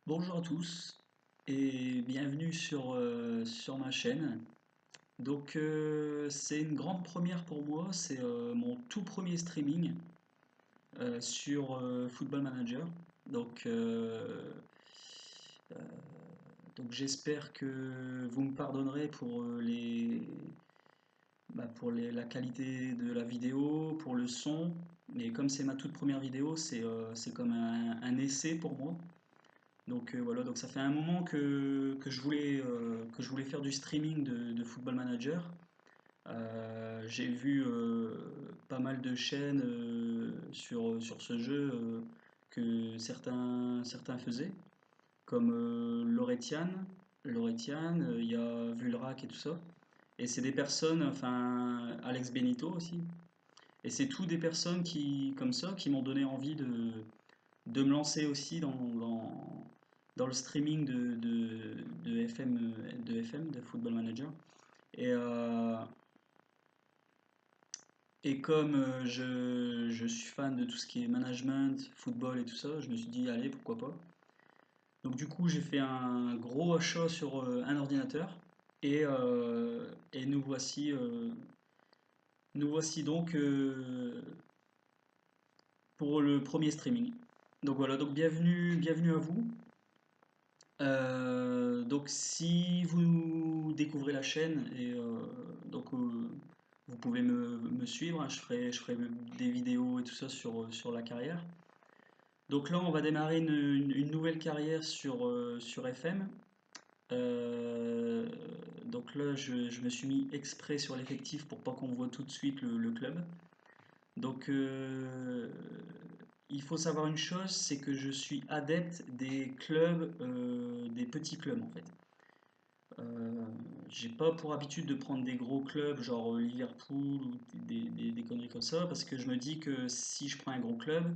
Bonjour à tous et bienvenue sur ma chaîne. C'est une grande première pour moi, c'est mon tout premier streaming sur Football Manager. Donc, euh, euh, donc j'espère que vous me pardonnerez pour la qualité de la vidéo, pour le son. Mais comme c'est ma toute première vidéo, c'est comme un essai pour moi. Voilà, donc ça fait un moment que je voulais faire du streaming de Football Manager. J'ai vu pas mal de chaînes sur ce jeu que certains faisaient, comme Lauretian, il y a Vulrac et tout ça. Et c'est des personnes, enfin Alex Benito aussi. Et c'est tous des personnes comme ça, qui m'ont donné envie de me lancer aussi dans le streaming de Football Manager. Et, euh, et comme je suis fan de tout ce qui est management, football et tout ça, je me suis dit, allez, pourquoi pas. Donc du coup, j'ai fait un gros achat sur un ordinateur et nous voici donc pour le premier streaming. Donc voilà, donc bienvenue à vous. Donc si vous découvrez la chaîne vous pouvez me suivre, hein, je ferai des vidéos et tout ça sur la carrière. Donc là on va démarrer une nouvelle carrière sur FM. Euh, donc là je me suis mis exprès sur l'effectif pour pas qu'on voit tout de suite le club. Donc il faut savoir une chose, c'est que je suis adepte des clubs, des petits clubs en fait. Euh, j'ai pas pour habitude de prendre des gros clubs genre Liverpool ou des conneries comme ça parce que je me dis que si je prends un gros club,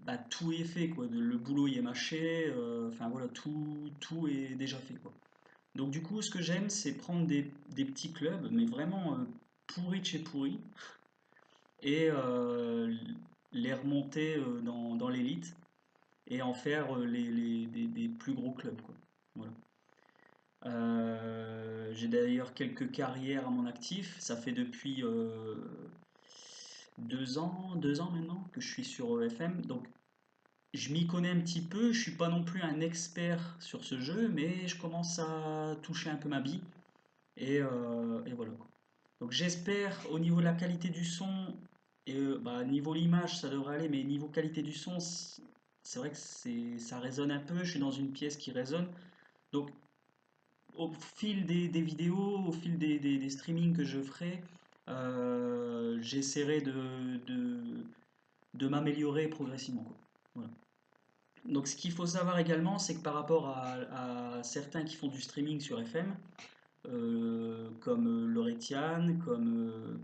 bah tout est fait quoi. Le boulot y est mâché, enfin voilà, tout est déjà fait quoi. Donc du coup, ce que j'aime, c'est prendre des petits clubs, mais vraiment pourris de chez pourris, et les remonter dans l'élite et en faire des plus gros clubs quoi. Voilà. J'ai d'ailleurs quelques carrières à mon actif. Ça fait depuis 2 ans maintenant que je suis sur FM. Donc je m'y connais un petit peu. Je suis pas non plus un expert sur ce jeu, mais je commence à toucher un peu ma bille. Et voilà, quoi. Donc j'espère au niveau de la qualité du son, niveau l'image ça devrait aller, mais niveau qualité du son, c'est vrai que ça résonne un peu. Je suis dans une pièce qui résonne. Donc au fil des vidéos, au fil des streamings que je ferai, j'essaierai de m'améliorer progressivement, quoi. Voilà. Donc ce qu'il faut savoir également, c'est que par rapport à certains qui font du streaming sur FM, comme Lauretian, euh,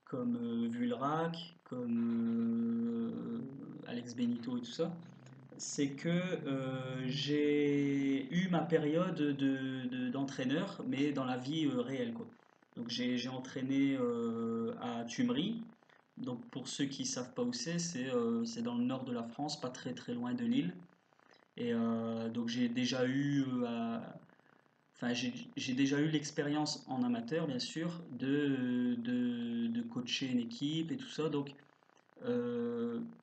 comme Vulrac, comme Alex Benito et tout ça, c'est que j'ai eu ma période d'entraîneur, mais dans la vie réelle, quoi. Donc j'ai entraîné à Tumery. Donc pour ceux qui savent pas où c'est dans le nord de la France, pas très très loin de Lille. Donc j'ai déjà eu j'ai déjà eu l'expérience en amateur, bien sûr, de coacher une équipe et tout ça. Donc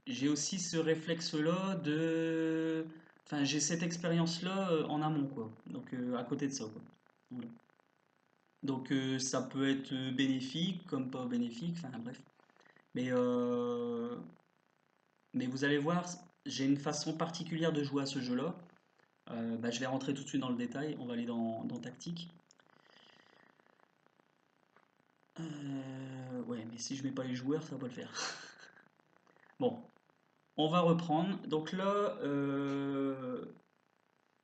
j'ai aussi ce réflexe-là Enfin, j'ai cette expérience-là en amont, quoi. Donc, à côté de ça, quoi. Voilà. Donc, ça peut être bénéfique comme pas bénéfique, enfin, bref. Mais, euh, mais vous allez voir, j'ai une façon particulière de jouer à ce jeu-là. Je vais rentrer tout de suite dans le détail, on va aller dans tactique. Ouais, mais si je mets pas les joueurs, ça va pas le faire. Bon, on va reprendre. Donc là,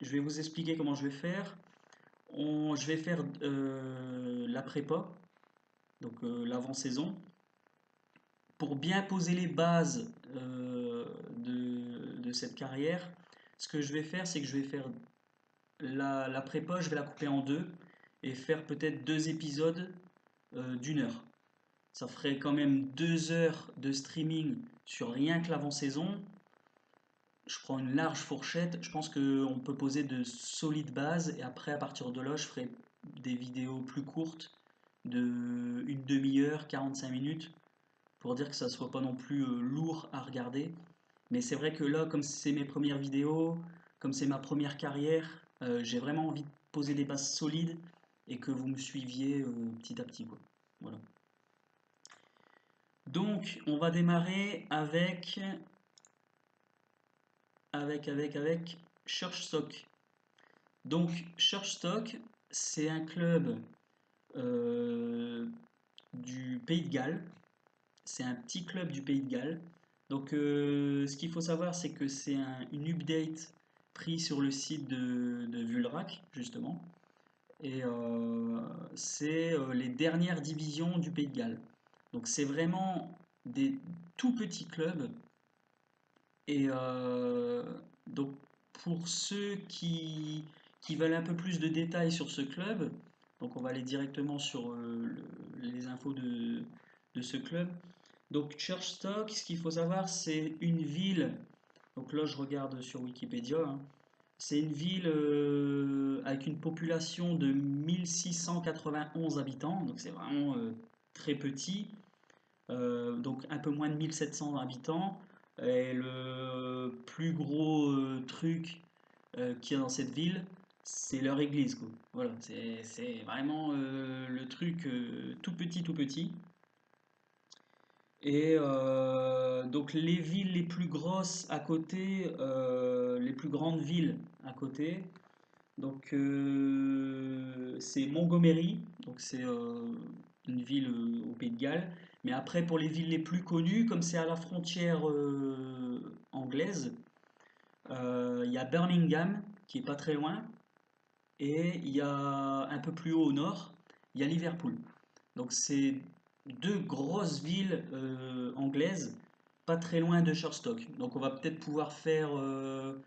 je vais vous expliquer comment je vais faire. Je vais faire la prépa, donc l'avant-saison, pour bien poser les bases de cette carrière. Ce que je vais faire, c'est que je vais faire la prépa, je vais la couper en deux et faire peut-être 2 épisodes d'1 heure. Ça ferait quand même 2 heures de streaming sur rien que l'avant-saison. je prends une large fourchette. Je pense qu'on peut poser de solides bases et après, à partir de là, je ferai des vidéos plus courtes de une demi-heure, 45 minutes pour dire que ça soit pas non plus lourd à regarder. Mais c'est vrai que là, comme c'est mes premières vidéos, comme c'est ma première carrière, j'ai vraiment envie de poser des bases solides et que vous me suiviez petit à petit, quoi. Voilà. Donc, on va démarrer avec Churchstock. Donc, Churchstock, c'est un club euh, du Pays de Galles. C'est un petit club du Pays de Galles. Donc, ce qu'il faut savoir, c'est que c'est une update prise sur le site de Vulrac, justement. Et c'est les dernières divisions du Pays de Galles. Donc, c'est vraiment des tout petits clubs. Et donc, pour ceux qui veulent un peu plus de détails sur ce club, donc on va aller directement sur les infos de ce club. Donc Churchstock, ce qu'il faut savoir, c'est une ville. Donc là, je regarde sur Wikipédia, hein. C'est une ville avec une population de 1691 habitants. Donc c'est vraiment très petit. Donc un peu moins de 1700 habitants. Et le plus gros truc qu'il y a dans cette ville, c'est leur église, quoi. Voilà, c'est vraiment le truc tout petit, tout petit. Et donc les villes les plus grosses à côté, les plus grandes villes à côté, donc c'est Montgomery, donc c'est une ville au Pays de Galles. Mais après pour les villes les plus connues, comme c'est à la frontière anglaise, il y a Birmingham qui est pas très loin, et il y a un peu plus haut au nord, il y a Liverpool. Donc c'est deux grosses villes anglaises, pas très loin de Sherstock. Donc on va peut-être pouvoir faire euh,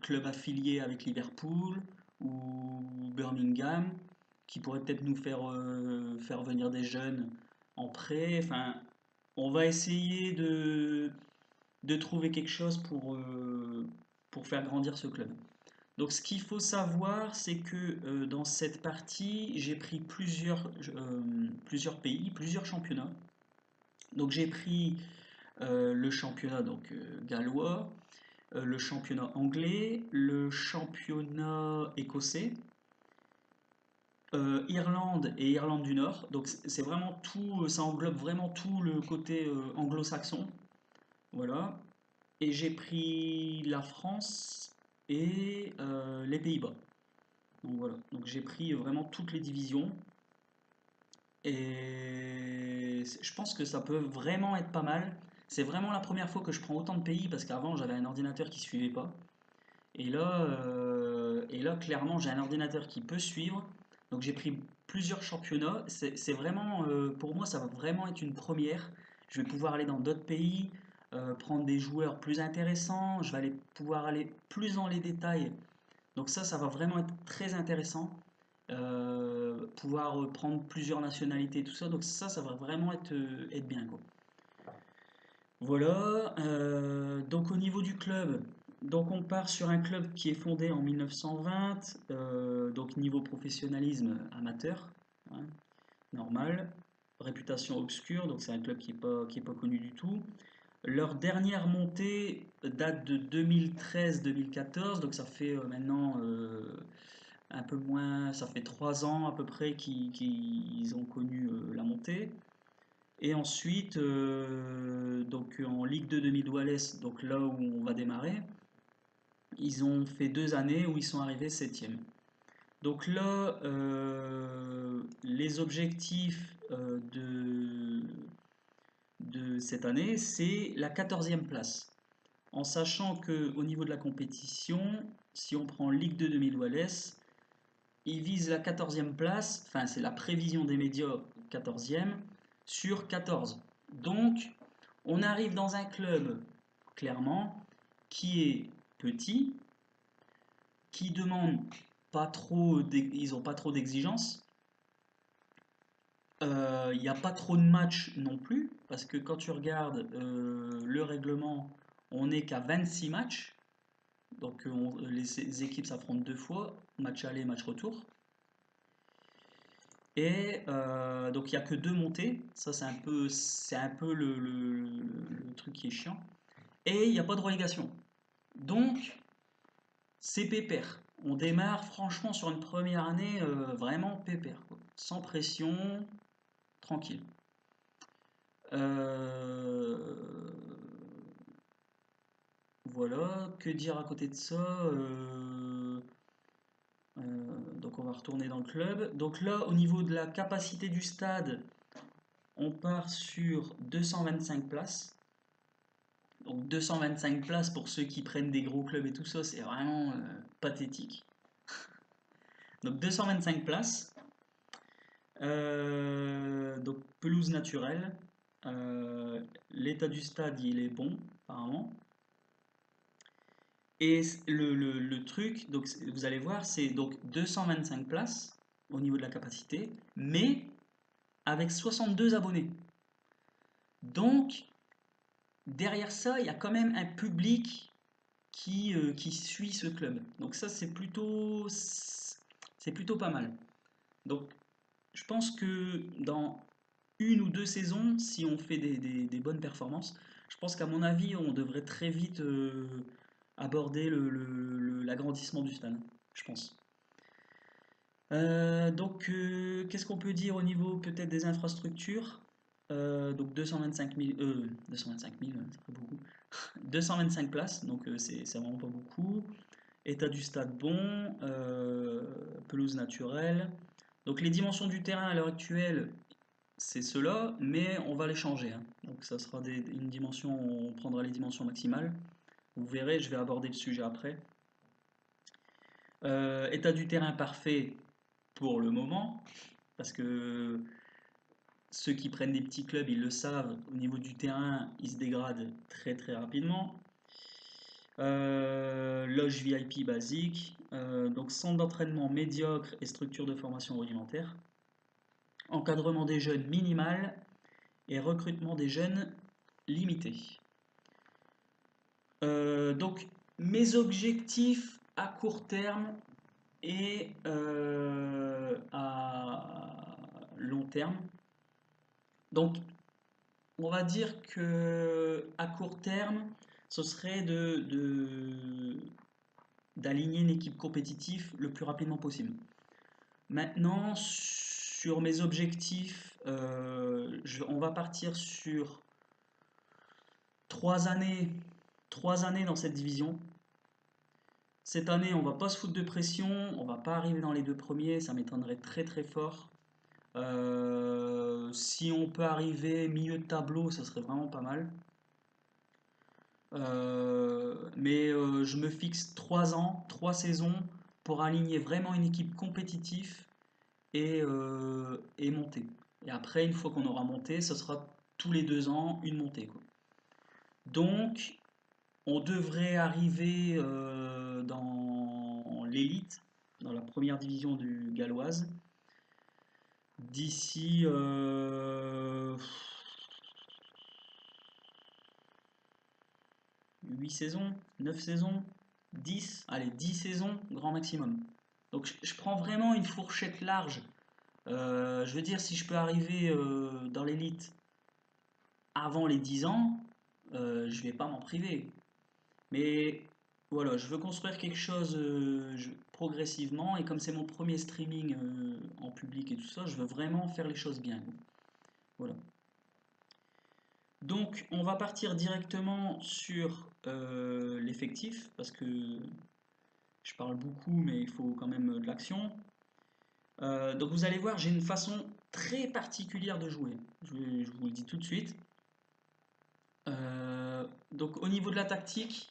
club affilié avec Liverpool ou Birmingham, qui pourrait peut-être nous faire venir des jeunes en prêt. Enfin, on va essayer de trouver quelque chose pour faire grandir ce club. Donc ce qu'il faut savoir, c'est que dans cette partie, j'ai pris plusieurs pays, plusieurs championnats. Donc j'ai pris le championnat gallois, le championnat anglais, le championnat écossais, Irlande et Irlande du Nord. Donc c'est vraiment tout, ça englobe vraiment tout le côté anglo-saxon. Voilà. Et j'ai pris la France et les Pays-Bas. Donc voilà, donc j'ai pris vraiment toutes les divisions et je pense que ça peut vraiment être pas mal. C'est vraiment la première fois que je prends autant de pays parce qu'avant j'avais un ordinateur qui suivait pas. Et là clairement j'ai un ordinateur qui peut suivre. Donc j'ai pris plusieurs championnats. C'est vraiment, pour moi ça va vraiment être une première. Je vais pouvoir aller dans d'autres pays, prendre des joueurs plus intéressants. Je vais pouvoir aller plus dans les détails. Donc ça va vraiment être très intéressant. Pouvoir prendre plusieurs nationalités et tout ça. Donc ça va vraiment être bien, quoi. Voilà. Donc au niveau du club, donc on part sur un club qui est fondé en 1920. Donc niveau professionnalisme amateur, hein, normal. Réputation obscure, donc c'est un club qui est pas connu du tout. Leur dernière montée date de 2013-2014, donc ça fait maintenant un peu moins, ça fait 3 ans à peu près qu'ils ont connu la montée. Et ensuite, donc en Ligue 2 de Mid-Wales, donc là où on va démarrer, ils ont fait 2 années où ils sont arrivés 7e. Donc là, les objectifs de cette année, c'est la 14e place. En sachant qu'au niveau de la compétition, si on prend Ligue 2 de Mid-Wales, ils visent la 14e place, enfin c'est la prévision des médias 14e, sur 14. Donc on arrive dans un club, clairement, qui est petit, qui demande pas trop, ils n'ont pas trop d'exigences. Il n'y a pas trop de matchs non plus, parce que quand tu regardes le règlement, on n'est qu'à 26 matchs. Donc les équipes s'affrontent 2 fois, match aller, match retour. Et donc il n'y a que 2 montées, ça c'est un peu le truc qui est chiant. Et il n'y a pas de relégation. Donc c'est pépère. On démarre franchement sur une première année vraiment pépère, quoi. Sans pression, tranquille. Voilà, que dire à côté de ça donc on va retourner dans le club. Donc là, au niveau de la capacité du stade, on part sur 225 places. Donc 225 places pour ceux qui prennent des gros clubs et tout ça, c'est vraiment pathétique. Donc 225 places. Donc pelouse naturelle. L'état du stade, il est bon, apparemment. Et le truc, donc vous allez voir, c'est donc 225 places au niveau de la capacité, mais avec 62 abonnés. Donc, derrière ça, il y a quand même un public qui suit ce club. Donc ça, c'est plutôt pas mal. Donc, je pense que dans 1 ou 2 saisons, si on fait des bonnes performances, je pense qu'à mon avis, on devrait très vite aborder l'agrandissement du stade, je pense. Donc, qu'est-ce qu'on peut dire au niveau peut-être des infrastructures? Donc 225 000, 225 000, ça fait beaucoup. 225 places, donc c'est vraiment pas beaucoup. État du stade bon, pelouse naturelle. Donc les dimensions du terrain à l'heure actuelle, c'est cela, mais on va les changer, hein. Donc ça sera une dimension, on prendra les dimensions maximales. Vous verrez, je vais aborder le sujet après. État du terrain parfait pour le moment, parce que ceux qui prennent des petits clubs, ils le savent, au niveau du terrain, ils se dégradent très très rapidement. Loge VIP basique, donc centre d'entraînement médiocre et structure de formation rudimentaire. Encadrement des jeunes minimal et recrutement des jeunes limité. Donc mes objectifs à court terme et à long terme. Donc on va dire que à court terme, ce serait d'aligner une équipe compétitive le plus rapidement possible. Maintenant, sur mes objectifs, on va partir sur 3 années, 3 années dans cette division. Cette année, on va pas se foutre de pression, on va pas arriver dans les 2 premiers, ça m'étonnerait très très fort. Si on peut arriver milieu de tableau, ça serait vraiment pas mal. Mais je me fixe 3 ans, 3 saisons pour aligner vraiment une équipe compétitive et monter. Et après, une fois qu'on aura monté, ce sera tous les 2 ans une montée, quoi. Donc, on devrait arriver dans l'élite, dans la première division du galloise, d'ici 8 saisons, 9 saisons, 10, allez, 10 saisons, grand maximum. Donc je prends vraiment une fourchette large. Je veux dire, si je peux arriver dans l'élite avant les 10 ans, je vais pas m'en priver. Mais voilà, je veux construire quelque chose progressivement, et comme c'est mon premier streaming en public et tout ça, je veux vraiment faire les choses bien. Voilà. Donc on va partir directement sur l'effectif, parce que je parle beaucoup, mais il faut quand même de l'action. Donc vous allez voir, j'ai une façon très particulière de jouer. Je vous le dis tout de suite. Donc au niveau de la tactique,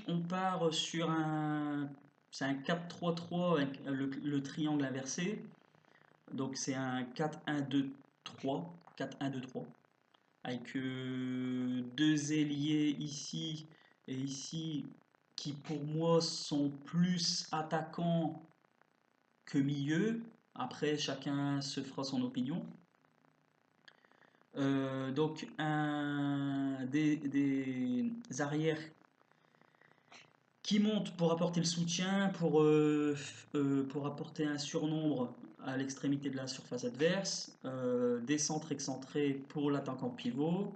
on part sur c'est un 4-3-3 avec le triangle inversé. Donc c'est un 4-1-2-3, 4-1-2-3, avec 2 ailiers ici et ici, qui pour moi sont plus attaquants que milieu. Après, chacun se fera son opinion. Donc un des arrières qui montent pour apporter le soutien, pour apporter un surnombre à l'extrémité de la surface adverse, des centres excentrés pour l'attaquant pivot,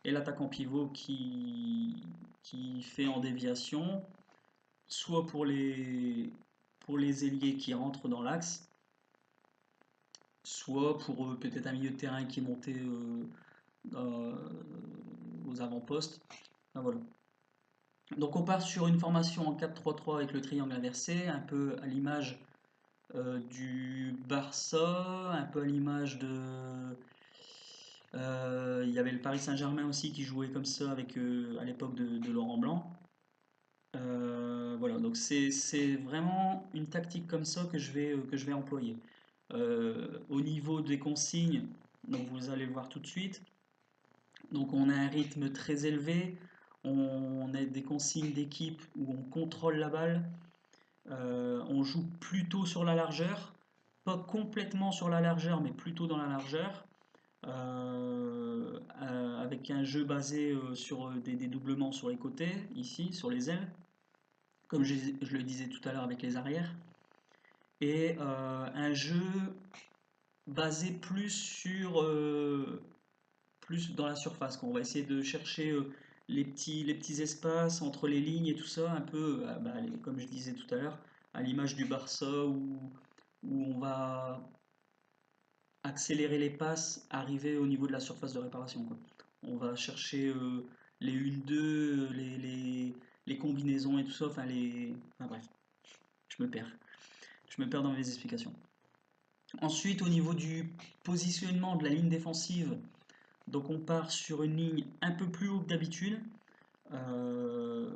et l'attaquant pivot qui fait en déviation, soit pour les ailiers qui rentrent dans l'axe, soit pour peut-être un milieu de terrain qui est monté aux avant-postes. Enfin, voilà. Donc on part sur une formation en 4-3-3 avec le triangle inversé, un peu à l'image du Barça, un peu à l'image de... il y avait le Paris Saint-Germain aussi qui jouait comme ça avec, à l'époque de Laurent Blanc. Voilà, donc c'est vraiment une tactique comme ça que je vais employer. Au niveau des consignes, donc vous allez le voir tout de suite, donc on a un rythme très élevé, on a des consignes d'équipe où on contrôle la balle, on joue plutôt sur la largeur, pas complètement sur la largeur, mais plutôt dans la largeur, avec un jeu basé sur des dédoublements sur les côtés, ici, sur les ailes, comme je le disais tout à l'heure avec les arrières, et un jeu basé plus dans la surface, quoi. On va essayer de chercher les petits espaces entre les lignes et tout ça, un peu, bah, comme je disais tout à l'heure, à l'image du Barça où on va accélérer les passes, arriver au niveau de la surface de réparation, quoi. On va chercher les 1-2, les combinaisons et tout ça, enfin bref, je me perds. Je me perds dans mes explications. Ensuite, au niveau du positionnement de la ligne défensive, donc on part sur une ligne un peu plus haut que d'habitude, euh,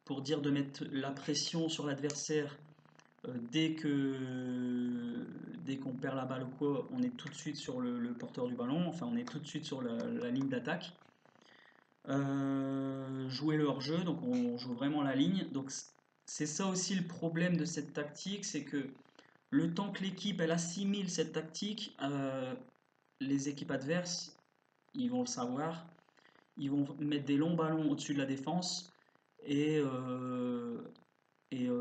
pour dire de mettre la pression sur l'adversaire dès qu'on perd la balle ou quoi, on est tout de suite sur le porteur du ballon, enfin on est tout de suite sur la ligne d'attaque. Jouer le hors-jeu, donc on joue vraiment la ligne. Donc c'est ça aussi le problème de cette tactique, c'est que le temps que l'équipe elle assimile cette tactique, les équipes adverses, ils vont le savoir, ils vont mettre des longs ballons au-dessus de la défense et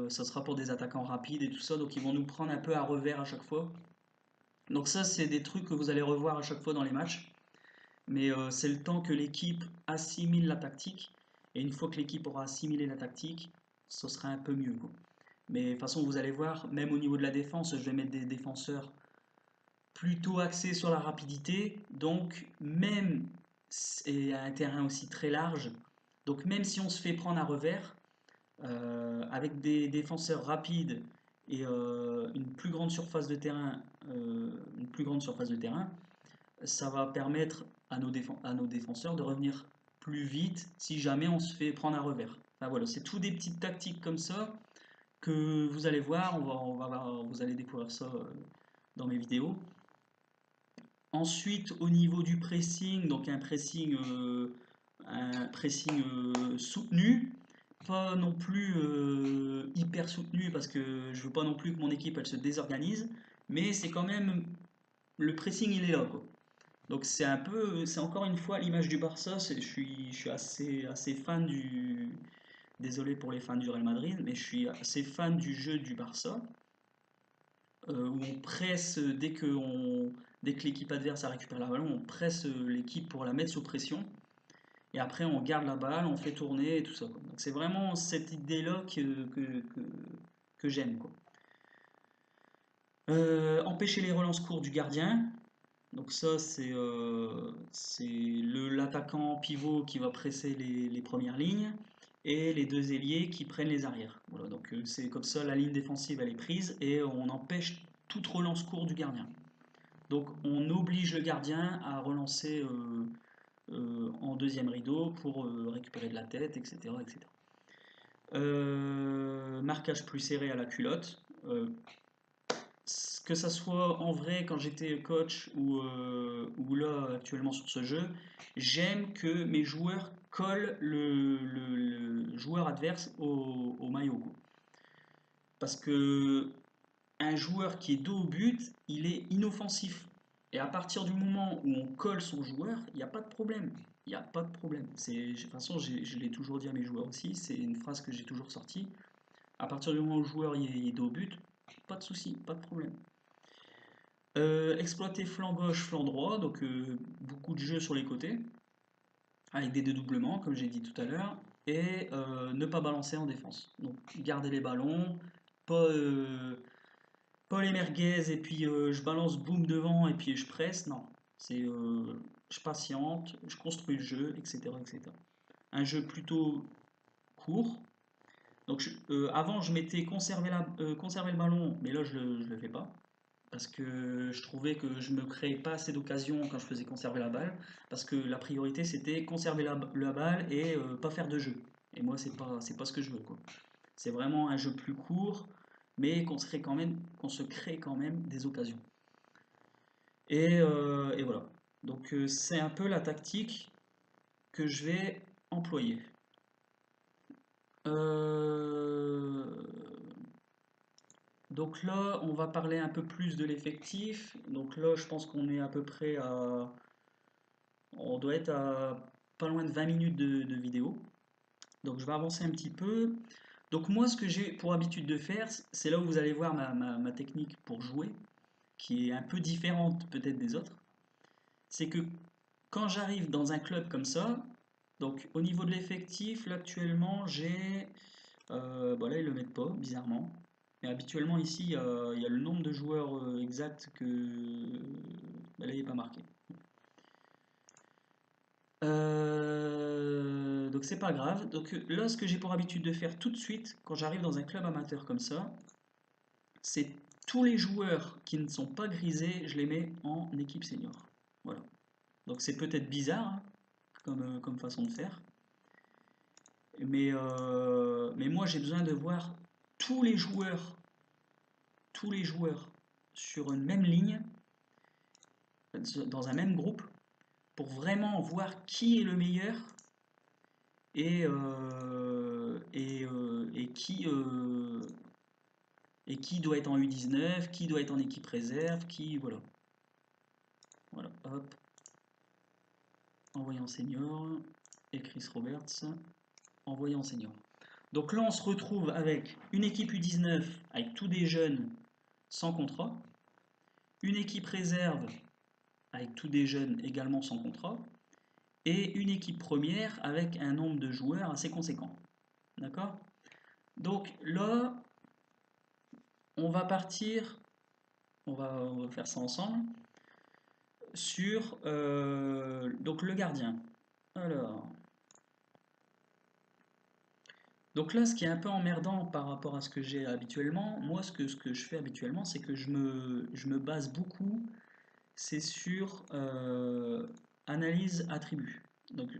ça sera pour des attaquants rapides et tout ça, donc ils vont nous prendre un peu à revers à chaque fois. Donc ça, c'est des trucs que vous allez revoir à chaque fois dans les matchs, mais c'est le temps que l'équipe assimile la tactique, et une fois que l'équipe aura assimilé la tactique, ce sera un peu mieux, quoi. Mais de toute façon, vous allez voir, même au niveau de la défense, je vais mettre des défenseurs plutôt axés sur la rapidité, donc même et à un terrain aussi très large, donc même si on se fait prendre à revers, avec des défenseurs rapides et une plus grande surface de terrain, ça va permettre à nos défenseurs de revenir plus vite si jamais on se fait prendre à revers. Enfin, voilà, c'est tout des petites tactiques comme ça que vous allez voir, vous allez découvrir ça dans mes vidéos. Ensuite, au niveau du pressing, donc un pressing soutenu, pas non plus hyper soutenu parce que je veux pas non plus que mon équipe elle se désorganise, mais c'est quand même le pressing il est là, quoi. Donc c'est encore une fois l'image du Barça. Je suis assez fan désolé pour les fans du Real Madrid, mais je suis assez fan du jeu du Barça, où on presse dès que l'équipe adverse a récupéré la ballon, on presse l'équipe pour la mettre sous pression. Et après, on garde la balle, on fait tourner et tout ça, quoi. Donc c'est vraiment cette idée-là que j'aime, quoi. Empêcher les relances courtes du gardien. Donc ça, c'est l'attaquant pivot qui va presser les premières lignes et les deux ailiers qui prennent les arrières. Voilà, donc c'est comme ça, la ligne défensive elle est prise et on empêche toute relance courte du gardien. Donc on oblige le gardien à relancer en deuxième rideau pour récupérer de la tête, etc. etc. Marquage plus serré à la culotte. Que ça soit en vrai quand j'étais coach ou là actuellement sur ce jeu, j'aime que mes joueurs collent le joueur adverse au maillot, quoi. Parce que un joueur qui est dos au but, il est inoffensif. Et à partir du moment où on colle son joueur, il n'y a pas de problème. il n'y a pas de problème. De toute façon, je l'ai toujours dit à mes joueurs aussi, c'est une phrase que j'ai toujours sortie. À partir du moment où le joueur il est dos au but, pas de souci, pas de problème. Exploiter flanc gauche, flanc droit, donc beaucoup de jeux sur les côtés, avec des dédoublements, comme j'ai dit tout à l'heure, et ne pas balancer en défense. Donc garder les ballons, pas, pas les merguez, et puis je balance boum devant, et puis je presse, non. C'est je patiente, je construis le jeu, etc., etc. Un jeu plutôt court. Donc avant, je m'étais conservé le ballon, mais là, je le fais pas. Parce que je trouvais que je me créais pas assez d'occasions quand je faisais conserver la balle. Parce que la priorité, c'était conserver la balle et pas faire de jeu. Et moi, c'est pas ce que je veux, quoi. C'est vraiment un jeu plus court, mais qu'on se crée quand même des occasions. Et voilà. Donc c'est un peu la tactique que je vais employer. Euh, Donc là, on va parler un peu plus de l'effectif. Donc là, je pense qu'on est à peu près à... On doit être à pas loin de 20 minutes de vidéo. Donc je vais avancer un petit peu. Donc moi, ce que j'ai pour habitude de faire, c'est là où vous allez voir ma technique pour jouer, qui est un peu différente peut-être des autres. C'est que quand j'arrive dans un club comme ça, donc au niveau de l'effectif, là actuellement, j'ai... Bon, là, ils le mettent pas, bizarrement. Mais habituellement, ici, il y a le nombre de joueurs exact que. Bah, là, il n'est pas marqué. Donc, c'est pas grave. Donc, là, ce que j'ai pour habitude de faire tout de suite, quand j'arrive dans un club amateur comme ça, c'est tous les joueurs qui ne sont pas grisés, je les mets en équipe senior. Voilà. Donc, c'est peut-être bizarre hein, comme façon de faire. Mais moi, j'ai besoin de voir tous les joueurs tous les joueurs sur une même ligne, dans un même groupe, pour vraiment voir qui est le meilleur et qui doit être en U19, qui doit être en équipe réserve, qui. Voilà. Voilà, hop. Envoyé en senior. Et Chris Roberts. Envoyé en senior. Donc là, on se retrouve avec une équipe U19 avec tous des jeunes sans contrat, une équipe réserve avec tous des jeunes également sans contrat, et une équipe première avec un nombre de joueurs assez conséquent. D'accord? Donc là, on va partir, on va faire ça ensemble, sur donc le gardien. Alors, donc là, ce qui est un peu emmerdant par rapport à ce que j'ai habituellement, moi, ce que je fais habituellement, c'est que je me base beaucoup, c'est sur analyse attribut. Donc,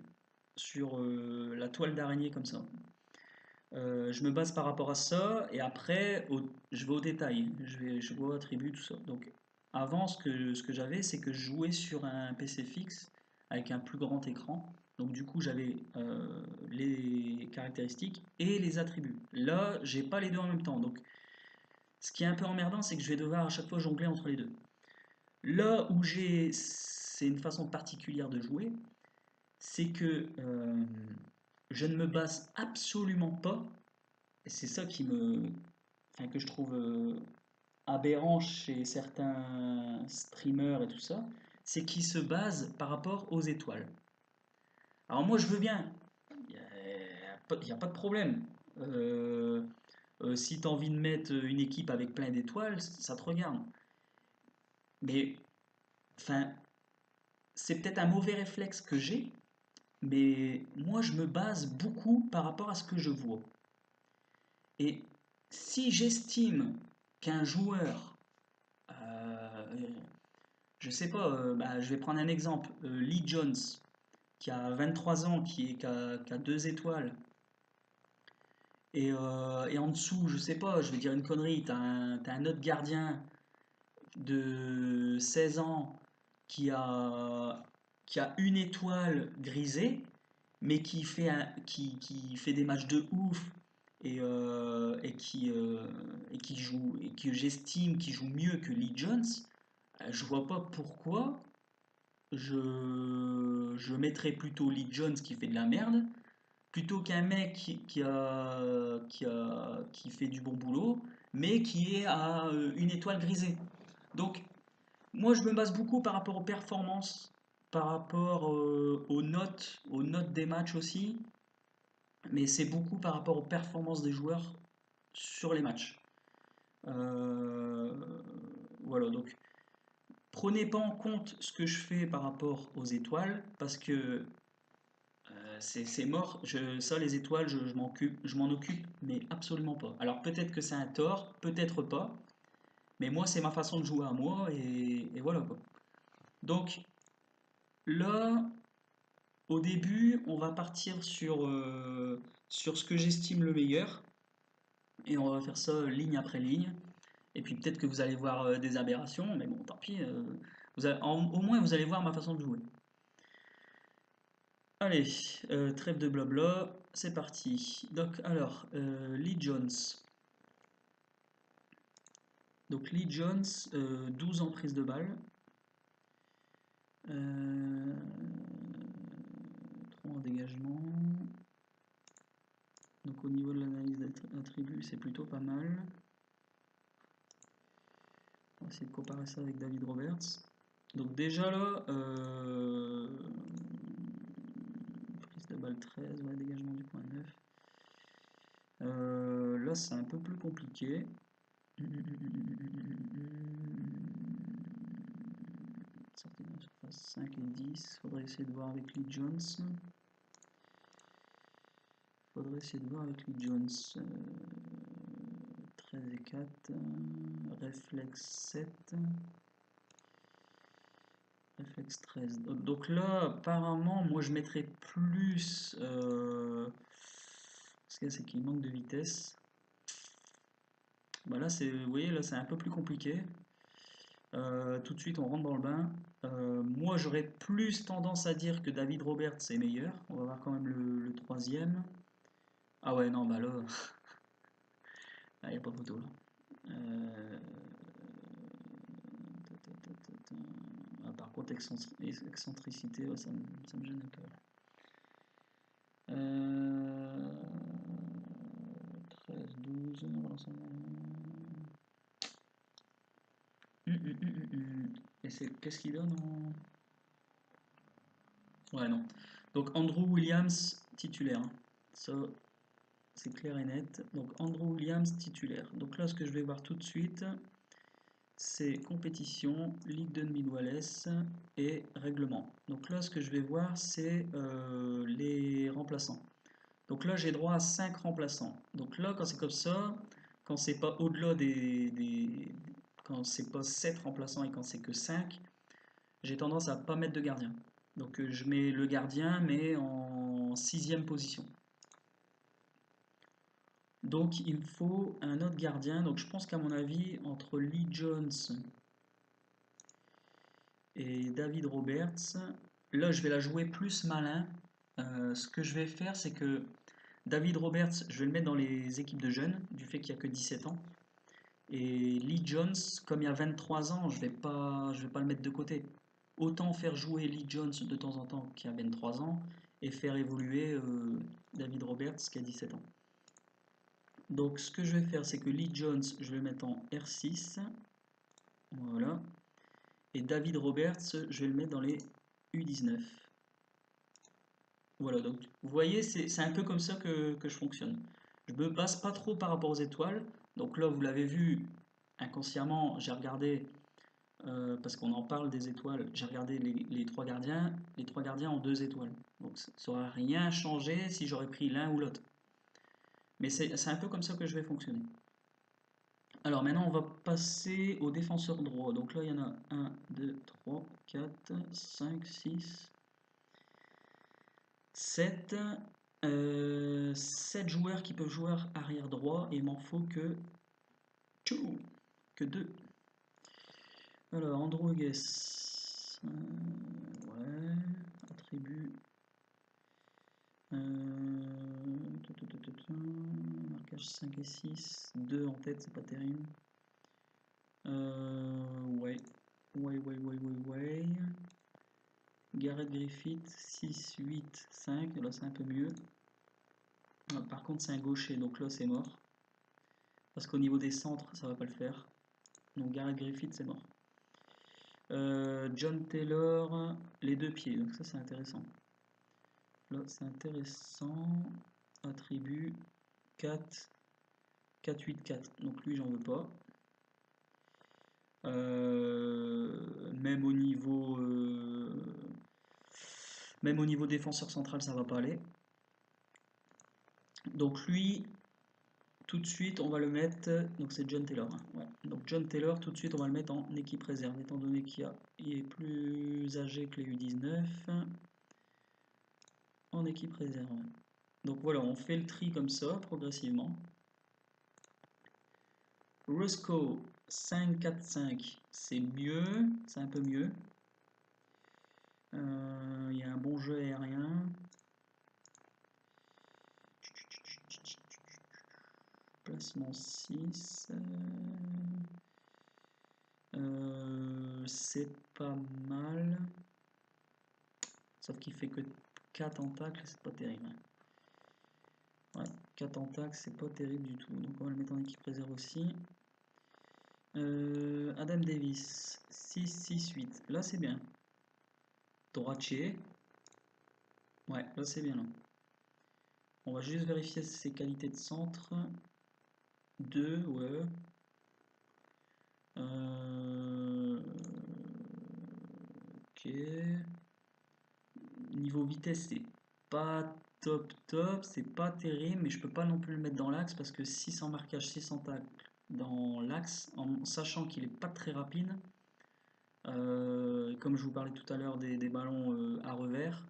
sur la toile d'araignée comme ça. Je me base par rapport à ça et après je vais au détail, je vois attributs, tout ça. Donc avant ce que j'avais c'est que je jouais sur un PC fixe avec un plus grand écran. Donc du coup j'avais les caractéristiques et les attributs. Là j'ai pas les deux en même temps. Donc ce qui est un peu emmerdant c'est que je vais devoir à chaque fois jongler entre les deux. Là où c'est une façon particulière de jouer, c'est que je ne me base absolument pas et c'est ça enfin, que je trouve aberrant chez certains streamers et tout ça, c'est qu'ils se basent par rapport aux étoiles. Alors moi je veux bien, il n'y a pas de problème. Si tu as envie de mettre une équipe avec plein d'étoiles, ça te regarde. Mais enfin, c'est peut-être un mauvais réflexe que j'ai, mais moi je me base beaucoup par rapport à ce que je vois. Et si j'estime qu'un joueur, euh, je sais pas, bah, je vais prendre un exemple, Lee Jones, qui a 23 ans, qui a 2 étoiles, et en dessous, je sais pas, je vais dire une connerie, t'as un autre gardien de 16 ans qui a 1 étoile grisée, mais qui fait des matchs de ouf et qui joue et que j'estime qui joue mieux que Lee Jones, je vois pas pourquoi je mettrais plutôt Lee Jones qui fait de la merde, plutôt qu'un mec qui fait du bon boulot, mais qui est à une étoile grisée. Donc, moi, je me base beaucoup par rapport aux performances, par rapport aux notes des matchs aussi, mais c'est beaucoup par rapport aux performances des joueurs sur les matchs. Euh, voilà, donc prenez pas en compte ce que je fais par rapport aux étoiles, parce que c'est mort. Ça, les étoiles, je m'en occupe, mais absolument pas. Alors peut-être que c'est un tort, peut-être pas, mais moi, c'est ma façon de jouer à moi, et voilà quoi. Donc là, au début, on va partir sur ce que j'estime le meilleur, et on va faire ça ligne après ligne. Et puis peut-être que vous allez voir des aberrations, mais bon, tant pis. Au moins, vous allez voir ma façon de jouer. Allez, trêve de blabla, c'est parti. Donc, alors, Lee Jones. Donc, Lee Jones, 12 en prise de balle. 3 en dégagement. Donc, au niveau de l'analyse d'attributs, c'est plutôt pas mal. On va essayer de comparer ça avec David Roberts. Donc, déjà là, prise de balle 13, ouais, dégagement du point 9. Là, c'est un peu plus compliqué. Sortie de la surface 5 et 10. Faudrait essayer de voir avec Lee Jones. Faudrait essayer de voir avec Lee Jones. 13 et 4. Réflexe 7. Réflexe 13. Donc là, apparemment, moi je mettrais plus. Ce qu'il y a, c'est qu'il manque de vitesse. Bah là, vous voyez, là, c'est un peu plus compliqué. Tout de suite, on rentre dans le bain. Moi, j'aurais plus tendance à dire que David Roberts est meilleur. On va voir quand même le troisième. Ah ouais, non, bah là, il n'y a pas photo là. Par contre, excentricité, ouais, ça me gêne un peu. 13, 12, Et qu'est-ce qu'il donne en... Ouais, non. Donc Andrew Williams, titulaire. Ça, c'est clair et net. Donc Andrew Williams, titulaire. Donc là, ce que je vais voir tout de suite, c'est compétition, Ligue 2 de Midwest et règlement. Donc là, ce que je vais voir, c'est les remplaçants. Donc là, j'ai droit à 5 remplaçants. Donc là, quand c'est comme ça, quand c'est pas au-delà quand c'est pas 7 remplaçants et quand c'est que 5, j'ai tendance à pas mettre de gardien. Donc je mets le gardien, mais en 6e position. Donc il me faut un autre gardien. Donc je pense qu'à mon avis, entre Lee Jones et David Roberts, là je vais la jouer plus malin. Ce que je vais faire, c'est que David Roberts, je vais le mettre dans les équipes de jeunes, du fait qu'il n'y a que 17 ans. Et Lee Jones, comme il y a 23 ans, je vais pas le mettre de côté. Autant faire jouer Lee Jones de temps en temps qui a 23 ans et faire évoluer David Roberts qui a 17 ans. Donc ce que je vais faire, c'est que Lee Jones, je vais le mettre en R6. Voilà. Et David Roberts, je vais le mettre dans les U19. Voilà, donc vous voyez, c'est un peu comme ça que je fonctionne. Je me base pas trop par rapport aux étoiles. Donc là, vous l'avez vu, inconsciemment, j'ai regardé, parce qu'on en parle des étoiles, j'ai regardé les trois gardiens. Les trois gardiens ont 2 étoiles. Donc ça n'aurait rien changé si j'aurais pris l'un ou l'autre. Mais c'est un peu comme ça que je vais fonctionner. Alors maintenant, on va passer aux défenseurs droits. Donc là, il y en a 1, 2, 3, 4, 5, 6, 7. 7 joueurs qui peuvent jouer arrière droit et il m'en faut que 2. Alors, Andrew Guess. Ouais. Attribut. Marquage 5 et 6. 2 en tête, c'est pas terrible. Ouais. Ouais. Gareth Griffith, 6, 8, 5. Là, c'est un peu mieux. Par contre, c'est un gaucher, donc là, c'est mort. Parce qu'au niveau des centres, ça va pas le faire. Donc, Gareth Griffith, c'est mort. John Taylor, les deux pieds. Donc, ça, c'est intéressant. Là, c'est intéressant. Attribut 4, 4, 8, 4. Donc, lui, j'en veux pas. Même au niveau défenseur central, ça va pas aller. Donc lui, tout de suite, on va le mettre. Donc c'est John Taylor. Hein, ouais. Donc John Taylor, tout de suite, on va le mettre en équipe réserve, étant donné il est plus âgé que les U19. En équipe réserve. Donc voilà, on fait le tri comme ça, progressivement. Roscoe, 5, 4, 5, c'est mieux, c'est un peu mieux. Il y a un bon jeu aérien. Placement 6. C'est pas mal. Sauf qu'il fait que 4 en tacle, c'est pas terrible. Ouais, 4 en tacle, c'est pas terrible du tout. Donc on va le mettre en équipe réserve aussi. Adam Davis, 6, 6, 8. Là c'est bien. Droitier. Ouais, là c'est bien. Là. On va juste vérifier ses qualités de centre. 2, ouais. Ok. Niveau vitesse, c'est pas top, c'est pas terrible, mais je peux pas non plus le mettre dans l'axe parce que 600 marquage, 600 tacle dans l'axe, en sachant qu'il est pas très rapide, comme je vous parlais tout à l'heure des ballons à revers,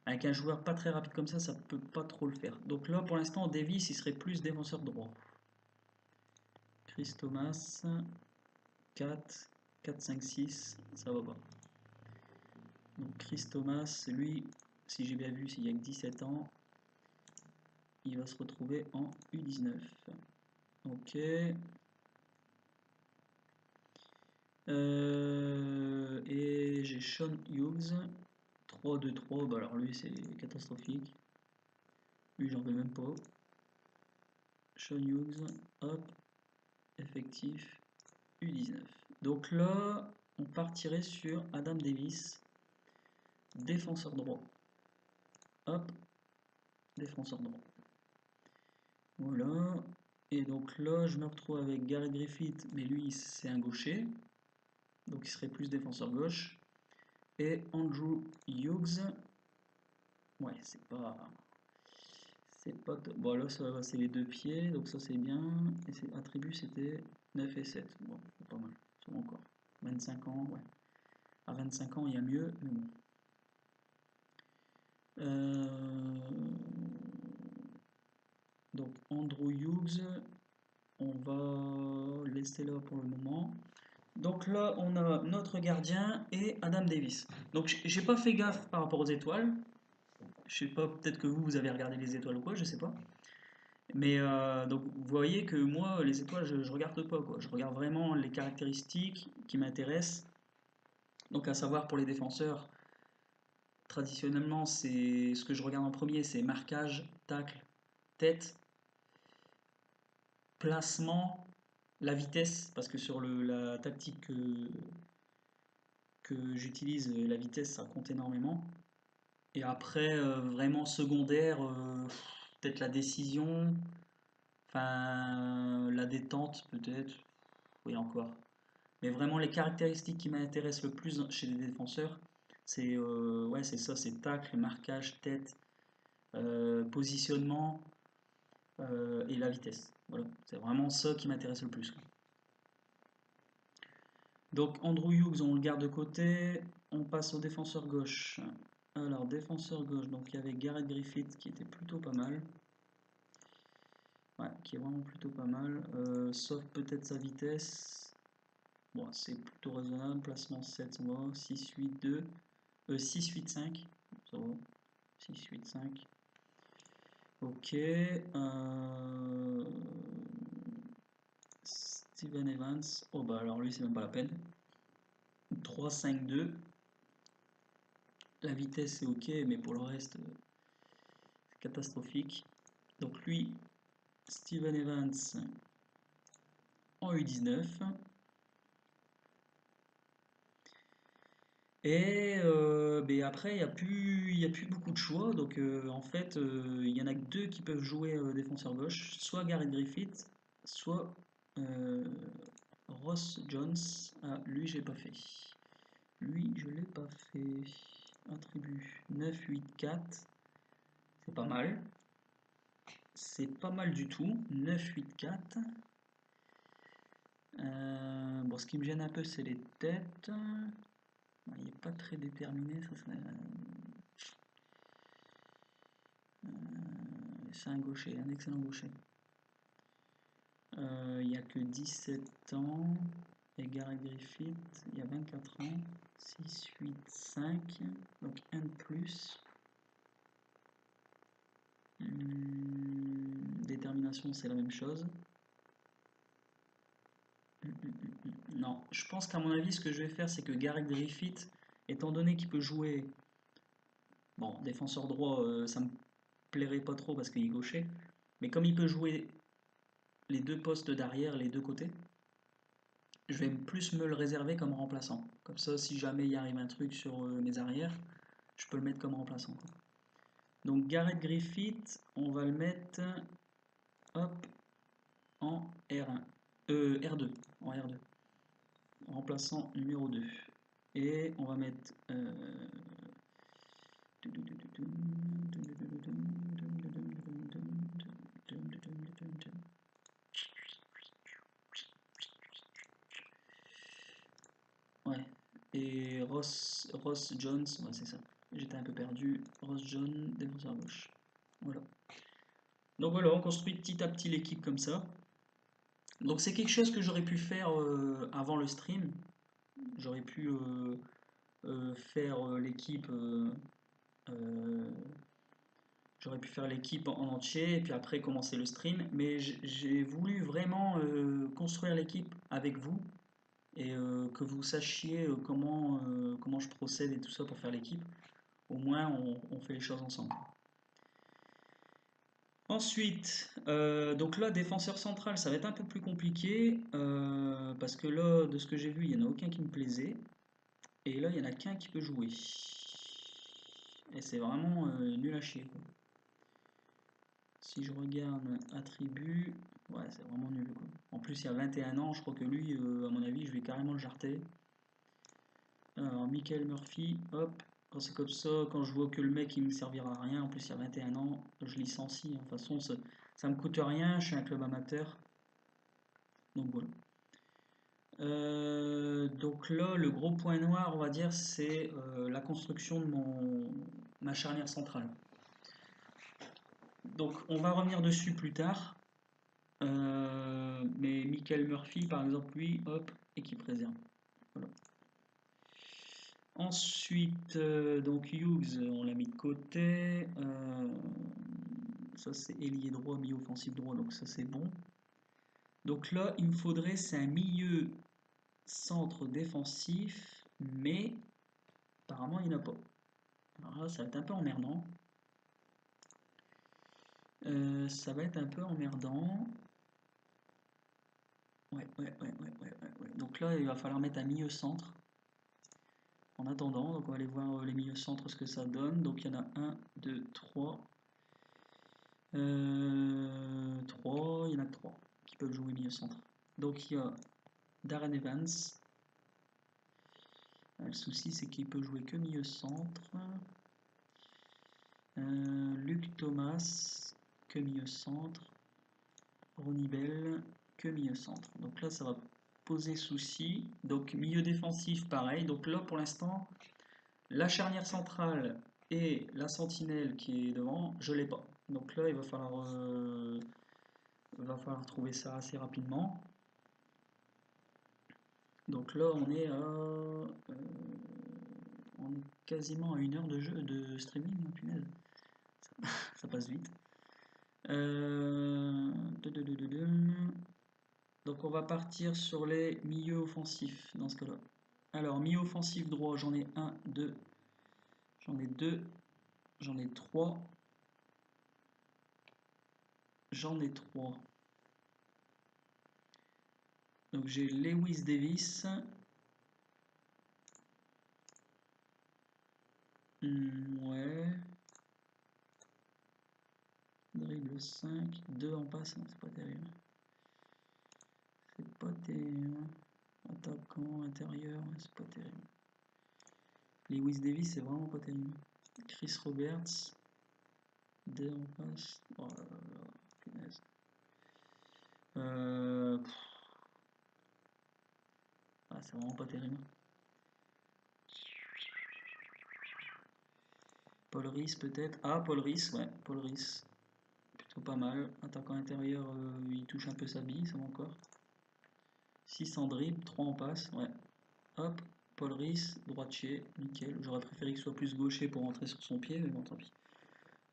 avec un joueur pas très rapide comme ça peut pas trop le faire. Donc là, pour l'instant, Davis, il serait plus défenseur droit. Chris Thomas, 4, 4, 5, 6, ça va pas. Donc Chris Thomas, lui, si j'ai bien vu, s'il y a que 17 ans, il va se retrouver en U19. Ok. Et j'ai Sean Hughes, 3-2-3, bah alors lui c'est catastrophique. Lui j'en veux même pas. Sean Hughes, hop, effectif, U19. Donc là, on partirait sur Adam Davis, défenseur droit. Hop, défenseur droit. Voilà. Et donc là, je me retrouve avec Gareth Griffith, mais lui c'est un gaucher. Donc il serait plus défenseur gauche. Et Andrew Hughes. Ouais, c'est pas. C'est pas top. Bon, là, ça va, c'est les deux pieds, donc ça c'est bien. Et ses attributs c'était 9 et 7. Bon, c'est pas mal. Ça va encore. 25 ans, ouais. À 25 ans, il y a mieux, mais bon. Donc, Andrew Hughes, on va laisser là pour le moment. Donc là, on a notre gardien et Adam Davis. Donc, j'ai pas fait gaffe par rapport aux étoiles. Je sais pas, peut-être que vous avez regardé les étoiles ou quoi, je sais pas. Mais donc vous voyez que moi, les étoiles, je regarde pas quoi. Je regarde vraiment les caractéristiques qui m'intéressent. Donc à savoir pour les défenseurs, traditionnellement, c'est ce que je regarde en premier, c'est marquage, tacle, tête, placement, la vitesse, parce que sur la tactique que j'utilise, la vitesse, ça compte énormément. Et après, vraiment secondaire, peut-être la décision, enfin la détente peut-être, oui encore. Mais vraiment les caractéristiques qui m'intéressent le plus chez les défenseurs, c'est ouais, c'est ça, c'est tacle, marquage, tête, positionnement et la vitesse. Voilà, c'est vraiment ça qui m'intéresse le plus. Donc Andrew Hughes, on le garde de côté. On passe au défenseur gauche. Alors défenseur gauche, donc il y avait Gareth Griffith qui était plutôt pas mal. Ouais, qui est vraiment plutôt pas mal. Sauf peut-être sa vitesse. Bon, c'est plutôt raisonnable. Placement 7, ça va. 6, 8, 2. 6, 8, 5. Ça va. 6, 8, 5. Ok. Steven Evans. Oh bah alors lui, c'est même pas la peine. 3, 5, 2. La vitesse c'est ok, mais pour le reste, c'est catastrophique. Donc lui, Steven Evans en U19. Et mais après, il y a plus beaucoup de choix. Donc en fait, il y en a que deux qui peuvent jouer défenseur gauche, soit Gareth Griffith, soit euh, Ross Jones. Ah, lui, j'ai pas fait. Lui, je l'ai pas fait. Attribut 9, 8, 4. C'est pas mal. C'est pas mal du tout. 9, 8, 4. Bon, ce qui me gêne un peu, c'est les têtes. Il n'est pas très déterminé. Ça serait, c'est un gaucher, un excellent gaucher. Il n'y a que 17 ans. Et Gareth Griffith, il y a 24 ans. 6, 8, 5. Donc un de plus. Détermination, c'est la même chose. Non, je pense qu'à mon avis, ce que je vais faire, c'est que Gareth Griffith, étant donné qu'il peut jouer, bon, défenseur droit, ça me plairait pas trop parce qu'il est gaucher, mais comme il peut jouer les deux postes d'arrière, les deux côtés, je vais plus me le réserver comme remplaçant. Comme ça, si jamais il arrive un truc sur mes arrières, je peux le mettre comme remplaçant. Donc Gareth Griffith, on va le mettre hop, en R1. R2. En R2. Remplaçant numéro 2. Et on va mettre ouais. Et Ross Jones, ouais, c'est ça. J'étais un peu perdu. Ross Jones, défenseur gauche. Voilà. Donc voilà, on construit petit à petit l'équipe comme ça. Donc c'est quelque chose que j'aurais pu faire avant le stream. J'aurais pu faire l'équipe. Euh, J'aurais pu faire l'équipe en entier et puis après commencer le stream. Mais j'ai voulu vraiment construire l'équipe avec vous et que vous sachiez comment je procède et tout ça pour faire l'équipe. Au moins, on fait les choses ensemble. Ensuite, donc là, défenseur central, ça va être un peu plus compliqué parce que là, de ce que j'ai vu, il n'y en a aucun qui me plaisait. Et là, il n'y en a qu'un qui peut jouer. Et c'est vraiment nul à chier, quoi. Si je regarde attributs, ouais, c'est vraiment nul, quoi. En plus, il y a 21 ans, je crois que lui, à mon avis, je vais carrément le jarter. Alors, Michael Murphy, hop, quand c'est comme ça, quand je vois que le mec il me servira à rien, en plus il y a 21 ans, je licencie. De toute façon, ça me coûte rien, je suis un club amateur. Donc voilà. Donc là, le gros point noir, on va dire, c'est la construction de ma charnière centrale. Donc on va revenir dessus plus tard. Mais Michael Murphy, par exemple, lui, hop, équipe réserve. Voilà. Ensuite, donc Hughes, on l'a mis de côté. Ça, c'est ailier droit, milieu offensif droit, donc ça, c'est bon. Donc là, il me faudrait, c'est un milieu centre défensif, mais apparemment, il n'y en a pas. Alors là, ça va être un peu emmerdant. Ça va être un peu emmerdant. Ouais. Donc là, il va falloir mettre un milieu centre. En attendant, donc on va aller voir les milieux centres, ce que ça donne. Donc il y en a 1, 2, 3. 3, il y en a 3 qui peuvent jouer milieu centre. Donc il y a Darren Evans. Le souci c'est qu'il peut jouer que milieu centre. Luc Thomas, que milieu centre. Ronnie Bell, que milieu centre. Donc là ça va poser souci. Donc milieu défensif pareil. Donc là pour l'instant, la charnière centrale et la sentinelle qui est devant, je l'ai pas. Donc là, il va falloir trouver ça assez rapidement. Donc là, on est quasiment à 1 heure de jeu de streaming, hein, punaise. Ça passe vite. Donc on va partir sur les milieux offensifs dans ce cas-là. Alors, milieu offensif droit, j'en ai 1, 2. J'en ai deux, j'en ai trois, j'en ai trois. Donc j'ai Lewis Davis. Ouais. Dribble 5, 2 en passe, c'est pas terrible. C'est pas terrible. Attaquant, intérieur, c'est pas terrible. Lewis Davis, c'est vraiment pas terrible. Chris Roberts, 2 en passe. Oh là là, punaise. Ah, c'est vraiment pas terrible. Paul Rees peut-être. Ah, Paul Rees, ouais, Paul Rees. Plutôt pas mal. Attaquant intérieur, il touche un peu sa bille, ça va encore. 6 en dribble, 3 en passe, ouais. Hop, Paul Rees, droitier, nickel. J'aurais préféré qu'il soit plus gaucher pour rentrer sur son pied, mais bon, tant pis.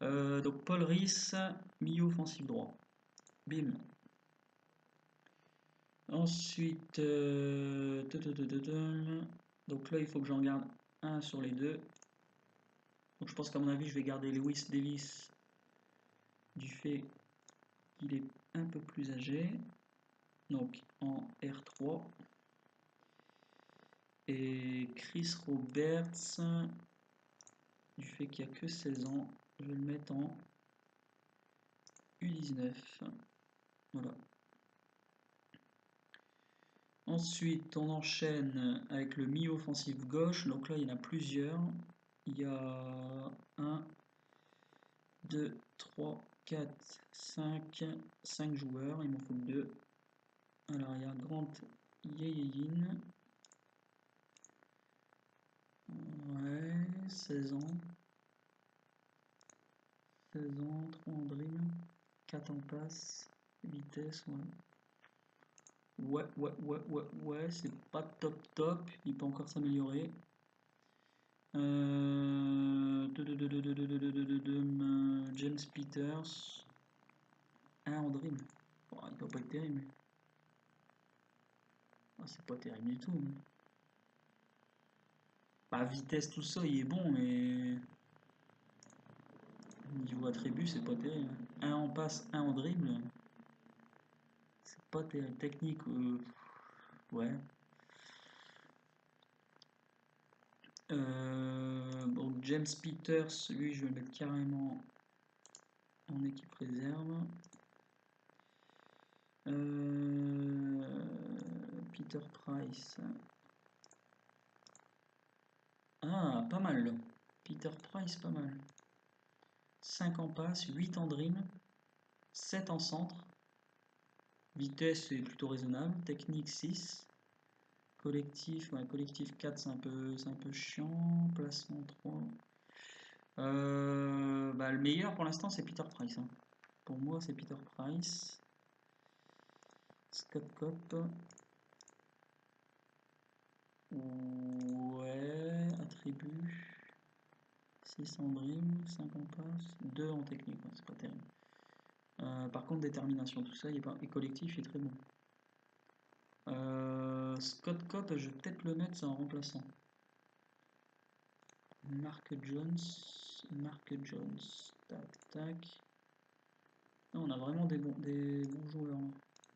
Donc Paul Rees, milieu offensif droit. Bim. Ensuite, donc là, il faut que j'en garde un sur les deux. Donc je pense qu'à mon avis, je vais garder Lewis Davis du fait qu'il est un peu plus âgé. Donc en R3. Et Chris Roberts, du fait qu'il n'y a que 16 ans, je vais le mettre en U19. Voilà. Ensuite, on enchaîne avec le milieu offensif gauche. Donc là, il y en a plusieurs. Il y a 1, 2, 3, 4, 5 joueurs. Il m'en faut 2. Alors, il y a Grant Yeyeyin. Ouais, 16 ans. 16 ans, 3 en dribble, 4 en passe, vitesse, ouais. Ouais, c'est pas top, il peut encore s'améliorer. James Peters, 1 en dribble. Oh, il doit pas être terrible. Oh, c'est pas terrible du tout. Bah, vitesse, tout ça, il est bon, mais niveau attribut, c'est pas terrible. 1 en passe, 1 en dribble. C'est pas terrible. Technique, ouais. Donc James Peters, lui, je vais le mettre carrément en équipe réserve. Peter Price. Ah, pas mal là. Peter Price, pas mal. 5 en passe, 8 en dribble, 7 en centre. Vitesse, c'est plutôt raisonnable. Technique, 6. Collectif, ouais, collectif 4, c'est un peu chiant. Placement 3. Bah, le meilleur pour l'instant, c'est Peter Price. Hein. Pour moi, c'est Peter Price. Scott Cop. Ouais, attribut. 6 en dribble, 5 en passe, 2 en technique, ouais, c'est pas terrible. Par contre, détermination, tout ça, il est collectif, il est très bon. Scott Cop, je vais peut-être le mettre, c'est en remplaçant. Mark Jones, tac, tac. Non, on a vraiment des bons joueurs.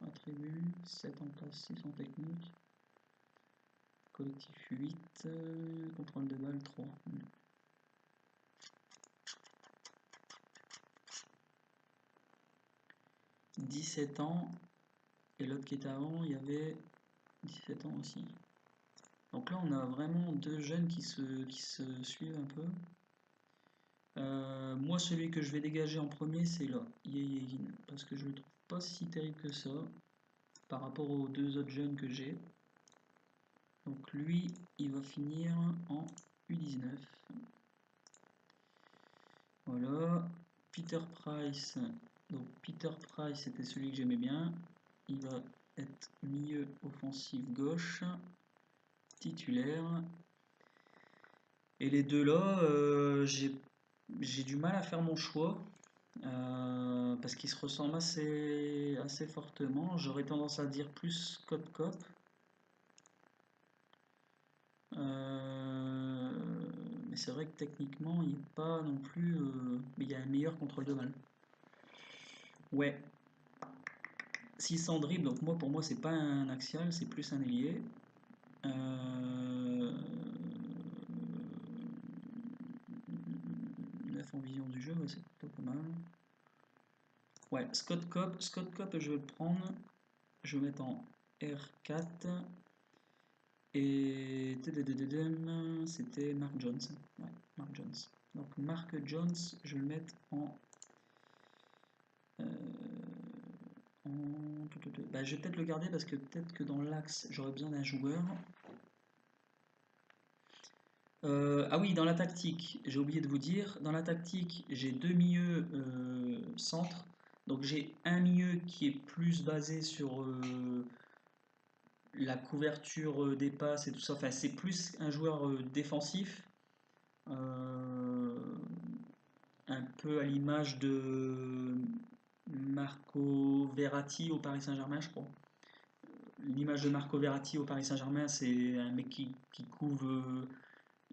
Attribut, 7 en passe, 6 en technique. Collectif 8, contrôle de balle 3. 17 ans, et l'autre qui était avant, il y avait 17 ans aussi. Donc là, on a vraiment deux jeunes qui se suivent un peu. Moi, celui que je vais dégager en premier, c'est là, Yeyeyin, parce que je le trouve pas si terrible que ça par rapport aux deux autres jeunes que j'ai. Donc lui, il va finir en U19. Voilà. Peter Price. Donc Peter Price, c'était celui que j'aimais bien. Il va être milieu offensif gauche, titulaire. Et les deux là, j'ai du mal à faire mon choix. Parce qu'ils se ressemblent assez fortement. J'aurais tendance à dire plus Scott Cop. Mais c'est vrai que techniquement, il n'est pas non plus... mais il y a un meilleur contrôle de balle. Ouais. 600 dribbles, donc moi pour moi c'est pas un axial, c'est plus un ailier. 9 en vision du jeu, ouais, c'est plutôt pas mal. Ouais, Scott Cobb, je vais le prendre. Je vais mettre en R4. Et c'était Mark Jones. Ouais, Mark Jones. Donc Mark Jones, je vais le mettre en... Bah, je vais peut-être le garder parce que peut-être que dans l'axe, j'aurais besoin d'un joueur. Ah oui, dans la tactique, j'ai oublié de vous dire, dans la tactique, j'ai deux milieux centres. Donc j'ai un milieu qui est plus basé sur la couverture des passes et tout ça. Enfin, c'est plus un joueur défensif. Un peu à l'image de Marco Verratti au Paris Saint-Germain, je crois. L'image de Marco Verratti au Paris Saint-Germain, c'est un mec qui couvre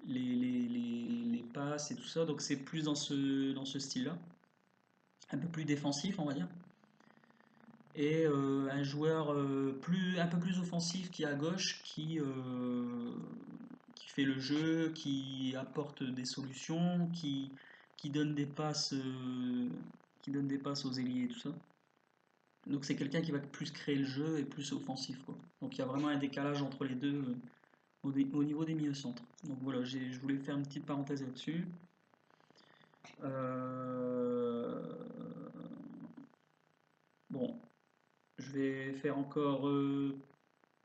les passes et tout ça, donc c'est plus dans ce style-là, un peu plus défensif, on va dire. Et un joueur un peu plus offensif qui est à gauche, qui fait le jeu, qui apporte des solutions, qui donne des passes, aux ailiers et tout ça. Donc c'est quelqu'un qui va plus créer le jeu et plus offensif, quoi. Donc il y a vraiment un décalage entre les deux au niveau des milieux centres. Donc voilà, je voulais faire une petite parenthèse là-dessus. Bon, je vais faire encore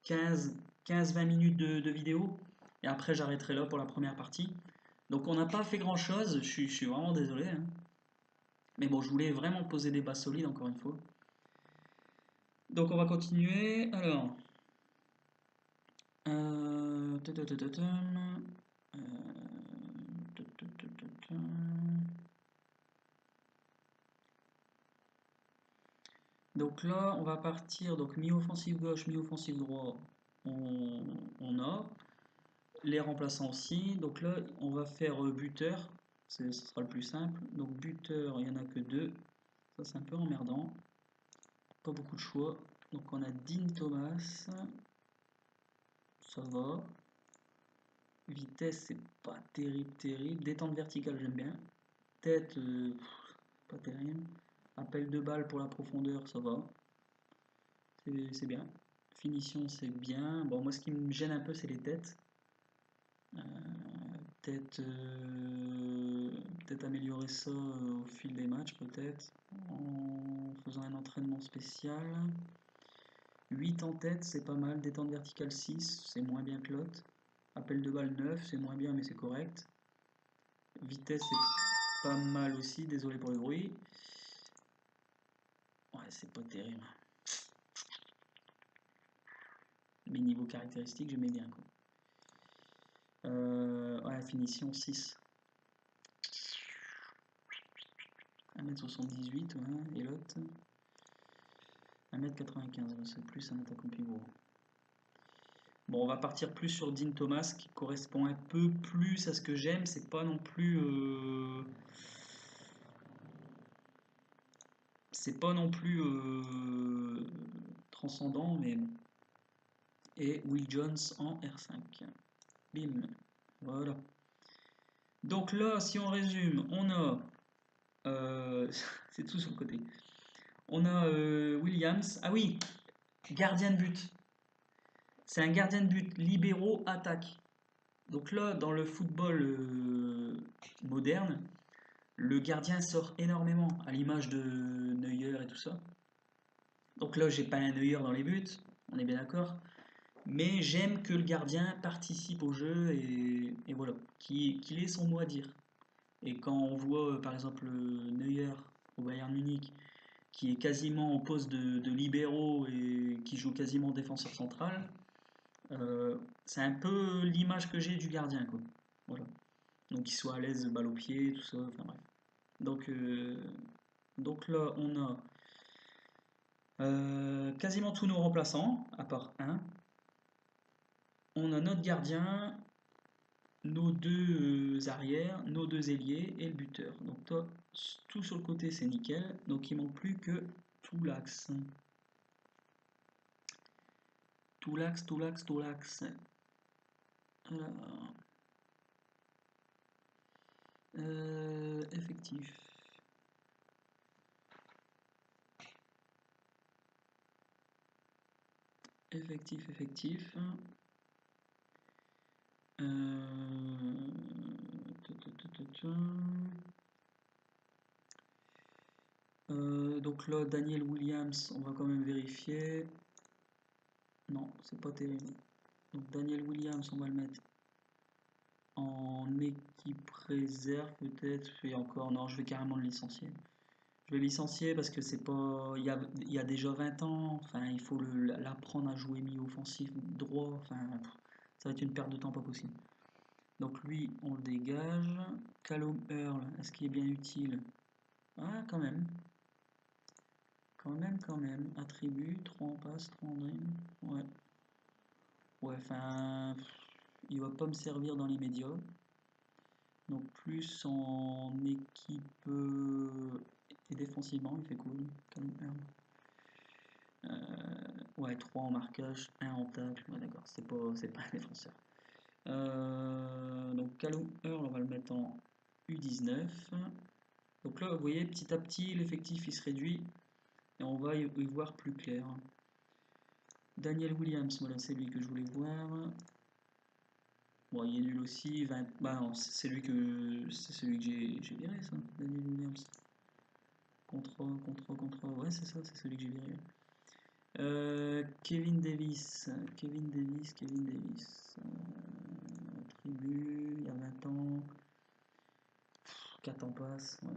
15-20 minutes de vidéo et après j'arrêterai là pour la première partie. Donc on n'a pas fait grand chose, je suis vraiment désolé, hein. Mais bon, je voulais vraiment poser des bases solides encore une fois. Donc on va continuer. Alors, donc là, on va partir. Donc mi-offensive gauche, mi-offensive droit, on a. Les remplaçants aussi. Donc là, on va faire buteur. Ce sera le plus simple. Donc buteur, il n'y en a que deux. Ça, c'est un peu emmerdant. Pas beaucoup de choix. Donc on a Dean Thomas. Ça va. Vitesse, c'est pas terrible, terrible. Détente verticale, j'aime bien. Tête, pas terrible. Appel de balle pour la profondeur, ça va. C'est bien. Finition, c'est bien. Bon, moi, ce qui me gêne un peu, c'est les têtes. Peut-être améliorer ça au fil des matchs, peut-être. En faisant un entraînement spécial. 8 en tête, c'est pas mal. Détente verticale 6, c'est moins bien que l'autre. Appel de balle 9, c'est moins bien, mais c'est correct. Vitesse, c'est pas mal aussi, désolé pour le bruit. Ouais, c'est pas terrible. Mais niveau caractéristiques, j'aimais bien, quoi. Ouais, finition 6. 1m78, ouais, et l'autre 1m95, c'est plus un attaquant pivot. Bon, on va partir plus sur Dean Thomas, qui correspond un peu plus à ce que j'aime. C'est pas non plus... c'est pas non plus transcendant, mais bon. Et Will Jones en R5. Bim. Voilà. Donc là, si on résume, on a... c'est tout sur le côté. On a Williams. Ah oui, gardien de but. C'est un gardien de but libéraux attaque. Donc là, dans le football moderne, le gardien sort énormément, à l'image de Neuer et tout ça. Donc là, j'ai pas un Neuer dans les buts, on est bien d'accord. Mais j'aime que le gardien participe au jeu et voilà, qu'il ait son mot à dire. Et quand on voit par exemple Neuer au Bayern Munich, qui est quasiment au poste de libéraux et qui joue quasiment défenseur central, c'est un peu l'image que j'ai du gardien, quoi. Voilà. Donc qu'il soit à l'aise, balle au pied, tout ça, enfin bref. Donc là, on a quasiment tous nos remplaçants, à part un. On a notre gardien. nos deux arrières, nos deux ailiers et le buteur. Donc toi, tout sur le côté c'est nickel, donc il manque plus que tout l'axe. Tout l'axe, tout l'axe, tout l'axe. Alors, effectif. Effectif. Donc là, Daniel Williams, on va quand même vérifier. Non, c'est pas terrible. Donc Daniel Williams, on va le mettre en équipe réserve peut-être. Et encore, non, je vais carrément le licencier. Je vais licencier parce que c'est pas. Il y a déjà 20 ans, enfin, il faut l'apprendre à jouer milieu offensif droit. Enfin, ça va être une perte de temps pas possible. Donc lui, on le dégage. Callum Earl, est-ce qu'il est bien utile? Ah, quand même. Quand même. Attribut, 3 en passe, 3 en dribble. Ouais. Ouais, enfin, il va pas me servir dans l'immédiat. Donc plus en équipe et défensivement, il fait cool. Callum Earl. Ouais, 3 en marquage, 1 en tacle. Ouais, d'accord, c'est pas un défenseur. Donc Callum Earl, on va le mettre en U19. Donc là, vous voyez, petit à petit, l'effectif il se réduit et on va y voir plus clair. Daniel Williams, voilà, c'est lui que je voulais voir. Bon, il est nul aussi. 20... Bah non, c'est celui que j'ai viré, ça. Daniel Williams. Contre. Ouais, c'est ça, c'est celui que j'ai viré. Kevin Davis. Tribu, il y a 20 ans. 4 ans passent. Ouais,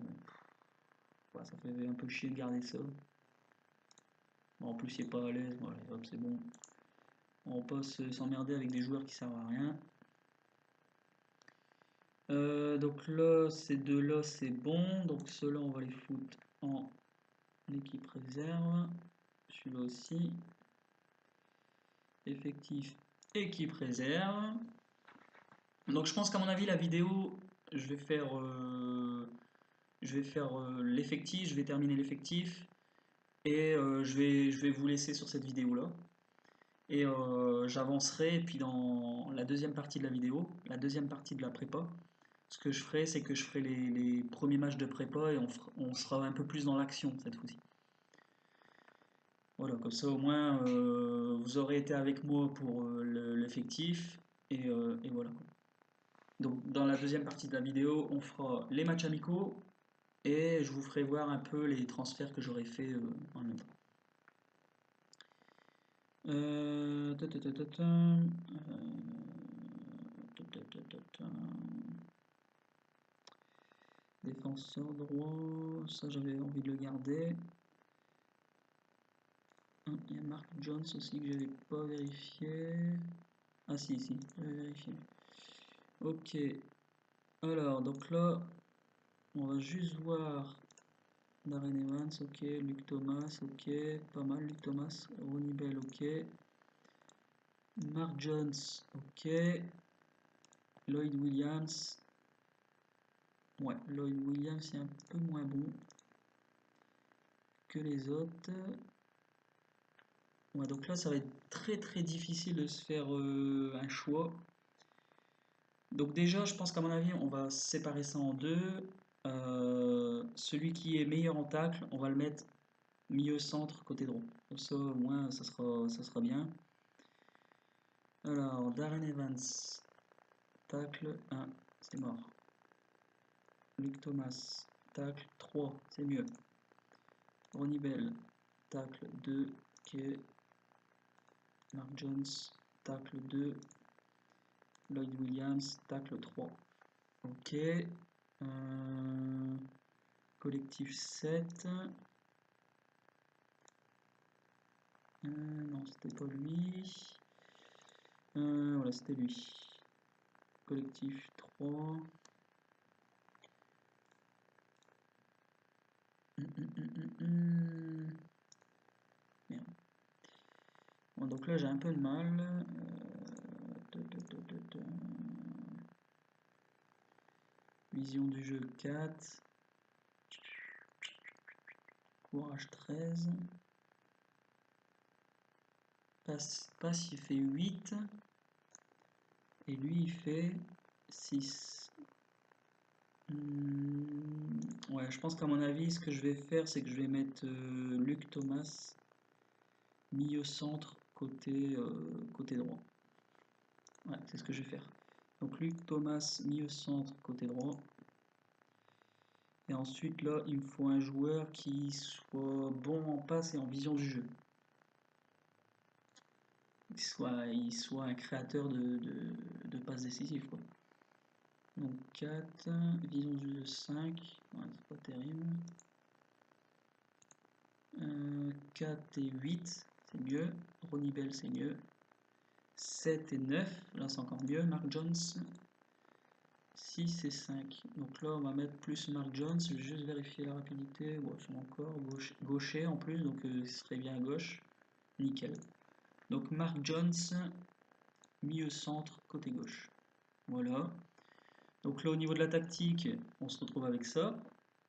ouais, ça fait un peu chier de garder ça. Bon, en plus, il est pas à l'aise. Voilà, hop, c'est bon. On passe s'emmerder avec des joueurs qui servent à rien. Donc là, ces deux-là, c'est bon. Donc ceux-là, on va les foutre en équipe réserve. Celui-là aussi. Effectif, équipe réserve. Donc je pense qu'à mon avis, la vidéo, je vais faire, l'effectif, je vais terminer l'effectif. Et je vais vous laisser sur cette vidéo-là. Et j'avancerai, et puis dans la deuxième partie de la vidéo, la deuxième partie de la prépa, ce que je ferai, c'est que je ferai les premiers matchs de prépa et on sera un peu plus dans l'action cette fois-ci. Voilà, comme ça au moins vous aurez été avec moi pour l'effectif et voilà. Donc dans la deuxième partie de la vidéo, on fera les matchs amicaux et je vous ferai voir un peu les transferts que j'aurais fait en même temps. Défenseur droit, ça j'avais envie de le garder. Il y a Mark Jones aussi que j'avais pas vérifié. Ah si, j'avais vérifié. Ok. Alors, donc là, on va juste voir Darren Evans, ok. Luke Thomas, ok. Pas mal, Luke Thomas. Ronnie Bell, ok. Mark Jones, ok. Lloyd Williams. Ouais, Lloyd Williams est un peu moins bon que les autres. Ouais, donc là, ça va être très difficile de se faire un choix. Donc déjà, je pense qu'à mon avis, on va séparer ça en deux. Celui qui est meilleur en tacle, on va le mettre milieu centre côté droit. Comme ça, au moins, ça sera bien. Alors, Darren Evans, tacle 1, c'est mort. Luke Thomas, tacle 3, c'est mieux. Ronnie Bell, tacle 2, ok. Mark Jones, tacle 2. Lloyd Williams, tacle 3. Ok. Collectif 7. Non, c'était pas lui. Voilà, c'était lui. Collectif 3. Merde. Bon, donc là, j'ai un peu de mal. Vision du jeu 4. Courage 13. Passe il fait 8. Et lui il fait 6. Ouais, je pense qu'à mon avis, ce que je vais faire, c'est que je vais mettre Luc Thomas, milieu centre, côté droit. Ouais, c'est ce que je vais faire. Donc Luc Thomas, milieu centre, côté droit. Et ensuite, là, il me faut un joueur qui soit bon en passe et en vision du jeu. Il soit un créateur de passes décisives, quoi. Donc 4, vision du jeu 5, ouais, c'est pas terrible. 4 et 8, c'est mieux. Ronnie Bell, c'est mieux. 7 et 9, là c'est encore mieux. Mark Jones, 6 et 5. Donc là on va mettre plus Mark Jones, je vais juste vérifier la rapidité. Bon, c'est encore gaucher en plus, donc ce serait bien à gauche. Nickel. Donc Mark Jones, milieu centre, côté gauche. Voilà. Donc là au niveau de la tactique, on se retrouve avec ça.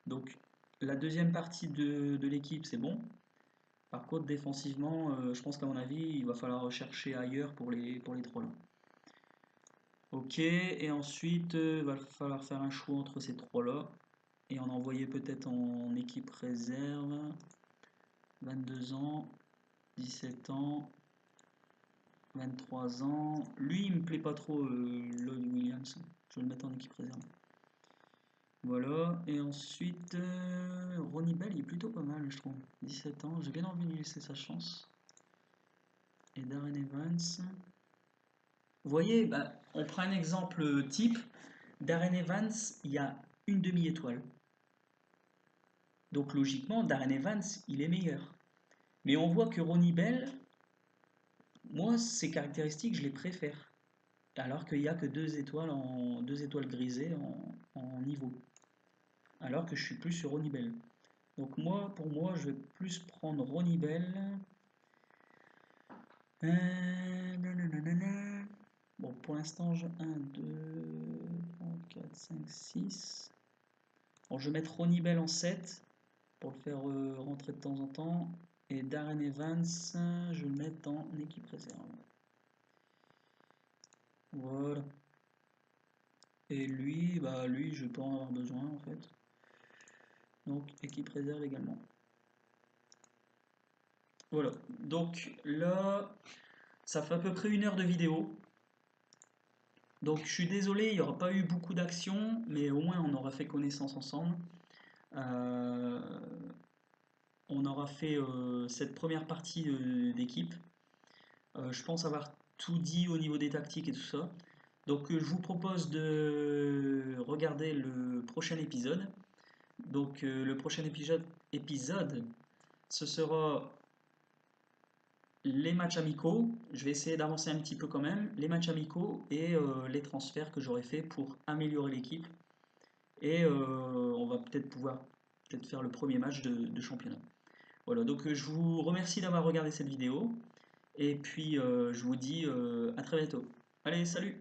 Donc la deuxième partie de l'équipe, c'est bon. Par contre, défensivement, je pense qu'à mon avis, il va falloir rechercher ailleurs pour les 3 là. Ok, et ensuite, il va falloir faire un choix entre ces 3 là. Et en envoyer peut-être en équipe réserve. 22 ans, 17 ans, 23 ans. Lui, il me plaît pas trop, Lloyd Williams. Je vais le mettre en équipe réserve. Voilà, et ensuite, Ronnie Bell, il est plutôt pas mal, je trouve. 17 ans, j'ai bien envie de lui laisser sa chance. Et Darren Evans. Vous voyez, bah, on prend un exemple type. Darren Evans, il y a une demi-étoile. Donc logiquement, Darren Evans, il est meilleur. Mais on voit que Ronnie Bell, moi, ses caractéristiques, je les préfère. Alors qu'il n'y a que 2 étoiles, 2 étoiles grisées en niveau. Alors que je suis plus sur Ronnie Bell. Donc moi, pour moi, je vais plus prendre Ronnie Bell. Bon, pour l'instant, j'ai 1, 2, 3, 4, 5, 6. Bon, je vais mettre Ronnie Bell en 7 pour le faire rentrer de temps en temps. Et Darren Evans, je vais le mettre en équipe réserve. Voilà. Et lui, bah lui, je vais pas en avoir besoin en fait. Donc équipe réserve également. Voilà. Donc là, ça fait à peu près 1 heure de vidéo. Donc je suis désolé, il n'y aura pas eu beaucoup d'actions, mais au moins on aura fait connaissance ensemble. On aura fait cette première partie d'équipe. Je pense avoir tout dit au niveau des tactiques et tout ça. Donc je vous propose de regarder le prochain épisode. Donc le prochain épisode, ce sera les matchs amicaux. Je vais essayer d'avancer un petit peu quand même. Les matchs amicaux et les transferts que j'aurais fait pour améliorer l'équipe. Et on va peut-être pouvoir faire le premier match de championnat. Voilà, donc je vous remercie d'avoir regardé cette vidéo. Et puis je vous dis à très bientôt. Allez, salut!